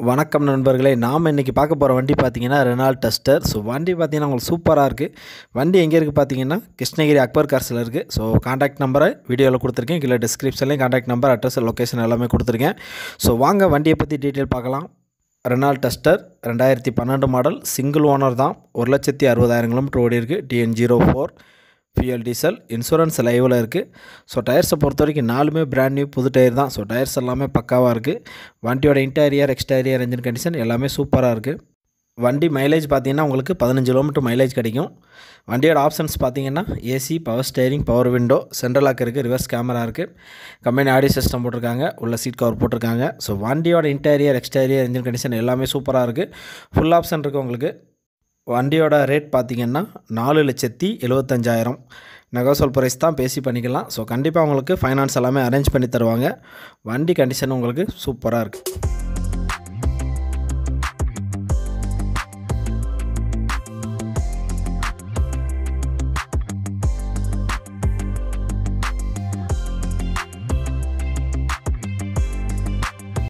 வணக்கம் நண்பர்களே, நாம் இன்றைக்கி பார்க்க போகிற வண்டி பார்த்தீங்கன்னா ரெனால்ட் டஸ்டர். ஸோ வண்டி பார்த்தீங்கன்னா உங்களுக்கு சூப்பராக இருக்குது. வண்டி எங்கே இருக்குது பார்த்தீங்கன்னா கிருஷ்ணகிரி அக்பர் கார்ஸில் இருக்குது. ஸோ காண்டாக்ட் நம்பரை வீடியோவில் கொடுத்துருக்கேன், கீழே டிஸ்கிரிப்ஷன்லேயும் காண்டாக்ட் நம்பர், அட்ரஸ், லொக்கேஷன் எல்லாமே கொடுத்துருக்கேன். ஸோ வாங்க வண்டியை பற்றி டீட்டெயில் பார்க்கலாம். Renault Duster 2012 model, single owner தான். 1,60,000 கிலோமீட்டர் ஓடி இருக்குது. TN04 ஃபியூயல் டீசல், இன்சூரன்ஸ் லைவில் இருக்குது. ஸோ டயர்ஸை பொறுத்த வரைக்கும் 4மே பிராண்ட் நியூ புது டயர் தான். ஸோ டயர்ஸ் எல்லாமே பக்காவாக இருக்குது. வண்டியோட இன்டீரியர், எக்ஸ்டீரியர், என்ஜின் கண்டிஷன் எல்லாமே சூப்பராக இருக்குது. வண்டி மைலேஜ் பார்த்தீங்கன்னா உங்களுக்கு 15 கிலோமீட்டர் மைலேஜ் கிடைக்கும். வண்டியோட ஆப்ஷன்ஸ் பார்த்தீங்கன்னா AC, power steering, power window, central lock இருக்குது, ரிவர்ஸ் கேமரா இருக்குது, கம்பெனி ஆடியோ சிஸ்டம் போட்டிருக்காங்க, உள்ள சீட் கவர் போட்டிருக்காங்க. ஸோ வண்டியோட இன்டீரியர், எக்ஸ்டீரியர், என்ஜின் கண்டிஷன் எல்லாமே சூப்பராக இருக்குது. ஃபுல் ஆப்ஷன் இருக்குது உங்களுக்கு. வண்டியோட ரேட் பார்த்திங்கன்னா 4,75,000 நெகோசியபிள் ப்ரைஸ் தான், பேசி பண்ணிக்கலாம். ஸோ கண்டிப்பாக உங்களுக்கு ஃபைனான்ஸ் எல்லாமே அரேஞ்ச் பண்ணி தருவாங்க. வண்டி கண்டிஷன் உங்களுக்கு சூப்பராக இருக்குது.